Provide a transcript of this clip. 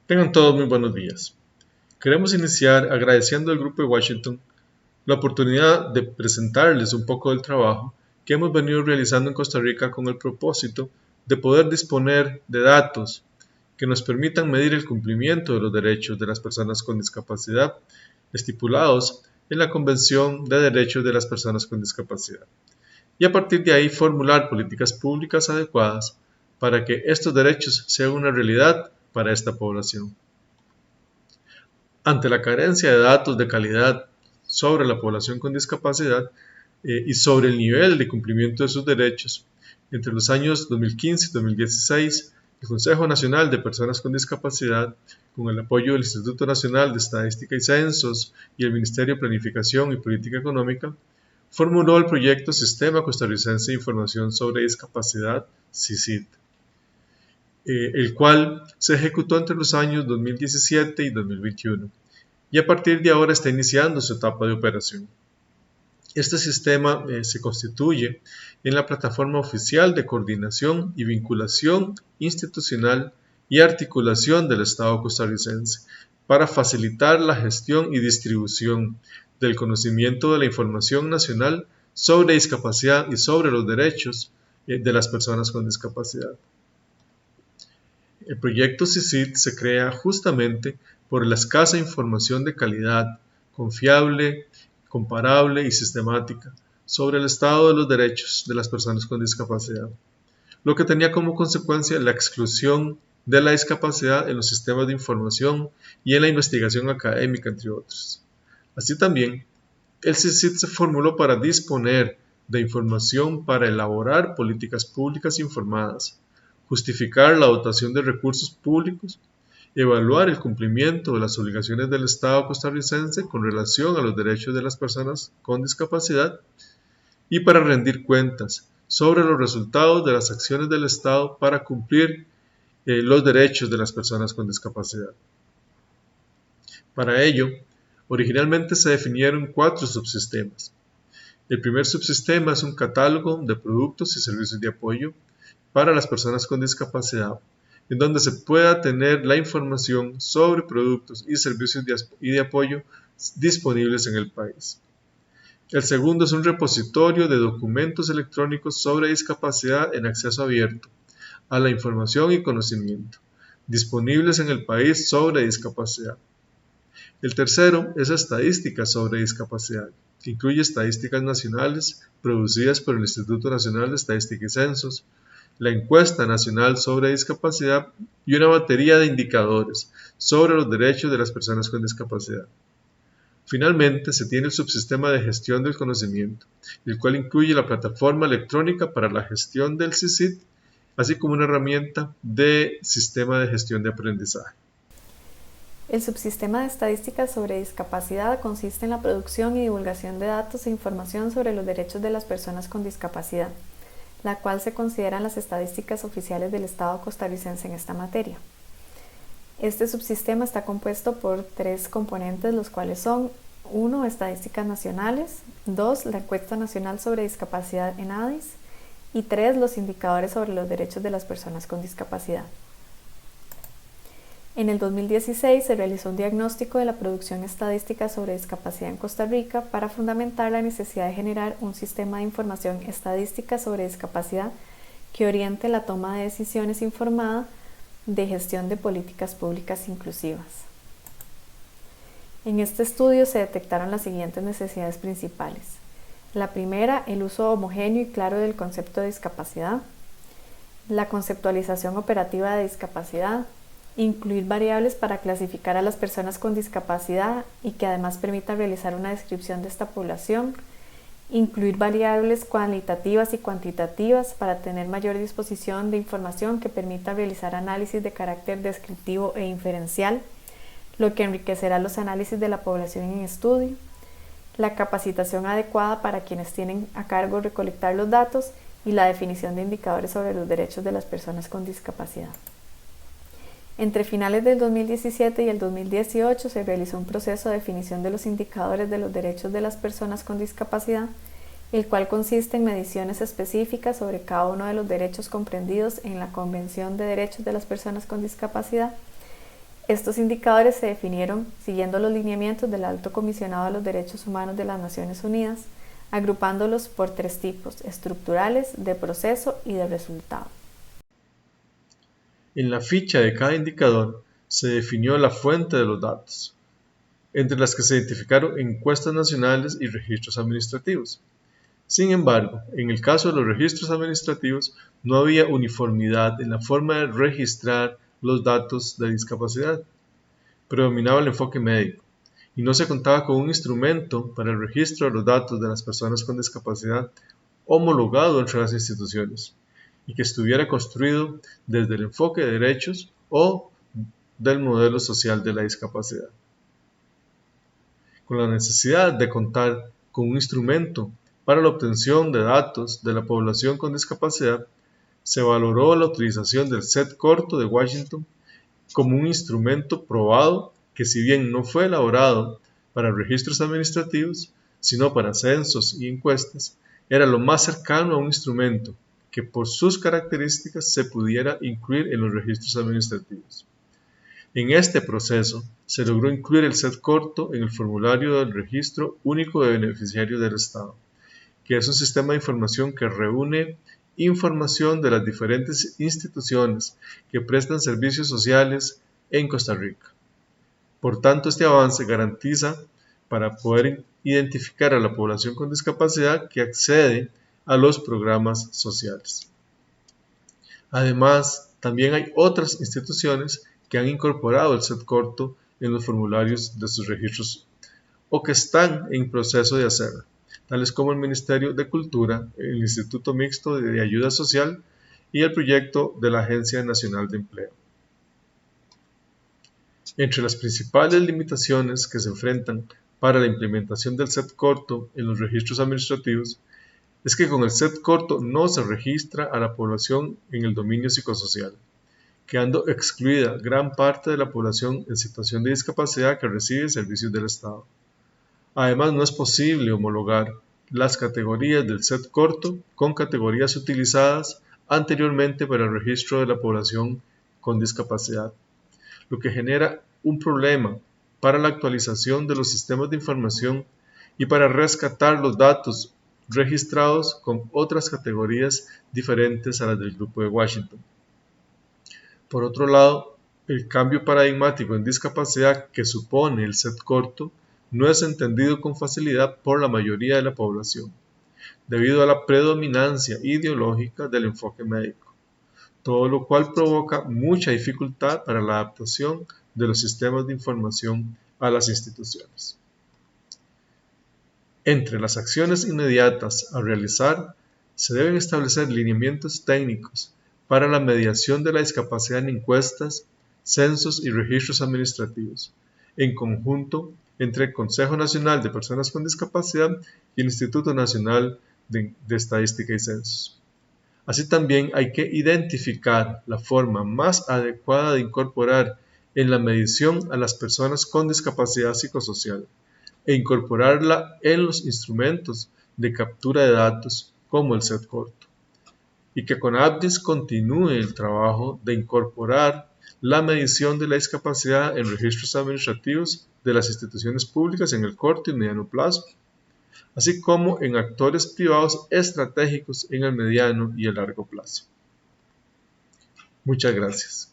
Tengan todos muy buenos días. Queremos iniciar agradeciendo al Grupo de Washington la oportunidad de presentarles un poco del trabajo que hemos venido realizando en Costa Rica con el propósito de poder disponer de datos que nos permitan medir el cumplimiento de los derechos de las personas con discapacidad estipulados en la Convención de Derechos de las Personas con Discapacidad y a partir de ahí formular políticas públicas adecuadas para que estos derechos sean una realidad para esta población. Ante la carencia de datos de calidad sobre la población con discapacidad y sobre el nivel de cumplimiento de sus derechos, entre los años 2015 y 2016, el Consejo Nacional de Personas con Discapacidad, con el apoyo del Instituto Nacional de Estadística y Censos y el Ministerio de Planificación y Política Económica, formuló el proyecto Sistema Costarricense de Información sobre Discapacidad, SICID, el cual se ejecutó entre los años 2017 y 2021 y a partir de ahora está iniciando su etapa de operación. Este sistema se constituye en la plataforma oficial de coordinación y vinculación institucional y articulación del Estado costarricense para facilitar la gestión y distribución del conocimiento de la información nacional sobre discapacidad y sobre los derechos de las personas con discapacidad. El proyecto SICID se crea justamente por la escasa información de calidad, confiable, comparable y sistemática sobre el estado de los derechos de las personas con discapacidad, lo que tenía como consecuencia la exclusión de la discapacidad en los sistemas de información y en la investigación académica, entre otros. Así también, el SICID se formuló para disponer de información para elaborar políticas públicas informadas, justificar la dotación de recursos públicos, evaluar el cumplimiento de las obligaciones del Estado costarricense con relación a los derechos de las personas con discapacidad y para rendir cuentas sobre los resultados de las acciones del Estado para cumplir los derechos de las personas con discapacidad. Para ello, originalmente se definieron 4 subsistemas. El primer subsistema es un catálogo de productos y servicios de apoyo para las personas con discapacidad, en donde se pueda tener la información sobre productos y servicios de apoyo disponibles en el país. El segundo es un repositorio de documentos electrónicos sobre discapacidad en acceso abierto a la información y conocimiento, disponibles en el país sobre discapacidad. El tercero es estadísticas sobre discapacidad, que incluye estadísticas nacionales producidas por el Instituto Nacional de Estadística y Censos, la encuesta nacional sobre discapacidad y una batería de indicadores sobre los derechos de las personas con discapacidad. Finalmente, se tiene el subsistema de gestión del conocimiento, el cual incluye la plataforma electrónica para la gestión del SICID, así como una herramienta de sistema de gestión de aprendizaje. El subsistema de estadísticas sobre discapacidad consiste en la producción y divulgación de datos e información sobre los derechos de las personas con discapacidad, la cual se consideran las estadísticas oficiales del Estado costarricense en esta materia. Este subsistema está compuesto por 3 componentes, los cuales son 1. Estadísticas nacionales, 2. La encuesta nacional sobre discapacidad en ADIS y 3. Los indicadores sobre los derechos de las personas con discapacidad. En el 2016 se realizó un diagnóstico de la producción estadística sobre discapacidad en Costa Rica para fundamentar la necesidad de generar un sistema de información estadística sobre discapacidad que oriente la toma de decisiones informada de gestión de políticas públicas inclusivas. En este estudio se detectaron las siguientes necesidades principales. La primera, el uso homogéneo y claro del concepto de discapacidad, la conceptualización operativa de discapacidad, incluir variables para clasificar a las personas con discapacidad y que además permita realizar una descripción de esta población, incluir variables cualitativas y cuantitativas para tener mayor disposición de información que permita realizar análisis de carácter descriptivo e inferencial, lo que enriquecerá los análisis de la población en estudio, la capacitación adecuada para quienes tienen a cargo recolectar los datos y la definición de indicadores sobre los derechos de las personas con discapacidad. Entre finales del 2017 y el 2018 se realizó un proceso de definición de los indicadores de los derechos de las personas con discapacidad, el cual consiste en mediciones específicas sobre cada uno de los derechos comprendidos en la Convención de Derechos de las Personas con Discapacidad, Estos indicadores se definieron siguiendo los lineamientos del Alto Comisionado de los Derechos Humanos de las Naciones Unidas, agrupándolos por 3 tipos: estructurales, de proceso y de resultado. En la ficha de cada indicador se definió la fuente de los datos, entre las que se identificaron encuestas nacionales y registros administrativos. Sin embargo, en el caso de los registros administrativos, no había uniformidad en la forma de registrar los datos de discapacidad. Predominaba el enfoque médico y no se contaba con un instrumento para el registro de los datos de las personas con discapacidad homologado entre las instituciones y que estuviera construido desde el enfoque de derechos o del modelo social de la discapacidad. Con la necesidad de contar con un instrumento para la obtención de datos de la población con discapacidad, se valoró la utilización del set corto de Washington como un instrumento probado que, si bien no fue elaborado para registros administrativos, sino para censos y encuestas, era lo más cercano a un instrumento que por sus características se pudiera incluir en los registros administrativos. En este proceso, se logró incluir el set corto en el formulario del Registro Único de Beneficiarios del Estado, que es un sistema de información que reúne información de las diferentes instituciones que prestan servicios sociales en Costa Rica. Por tanto, este avance garantiza para poder identificar a la población con discapacidad que accede a los programas sociales. Además, también hay otras instituciones que han incorporado el set corto en los formularios de sus registros o que están en proceso de hacerlo, tales como el Ministerio de Cultura, el Instituto Mixto de Ayuda Social y el proyecto de la Agencia Nacional de Empleo. Entre las principales limitaciones que se enfrentan para la implementación del set corto en los registros administrativos es que con el set corto no se registra a la población en el dominio psicosocial, quedando excluida gran parte de la población en situación de discapacidad que recibe servicios del Estado. Además, no es posible homologar las categorías del set corto con categorías utilizadas anteriormente para el registro de la población con discapacidad, lo que genera un problema para la actualización de los sistemas de información y para rescatar los datos registrados con otras categorías diferentes a las del Grupo de Washington. Por otro lado, el cambio paradigmático en discapacidad que supone el set corto no es entendido con facilidad por la mayoría de la población, debido a la predominancia ideológica del enfoque médico, todo lo cual provoca mucha dificultad para la adaptación de los sistemas de información a las instituciones. Entre las acciones inmediatas a realizar, se deben establecer lineamientos técnicos para la mediación de la discapacidad en encuestas, censos y registros administrativos, en conjunto entre el Consejo Nacional de Personas con Discapacidad y el Instituto Nacional de Estadística y Censos. Así también hay que identificar la forma más adecuada de incorporar en la medición a las personas con discapacidad psicosocial e incorporarla en los instrumentos de captura de datos como el set corto, y que CONAPDIS continúe el trabajo de incorporar la medición de la discapacidad en registros administrativos de las instituciones públicas en el corto y mediano plazo, así como en actores privados estratégicos en el mediano y el largo plazo. Muchas gracias.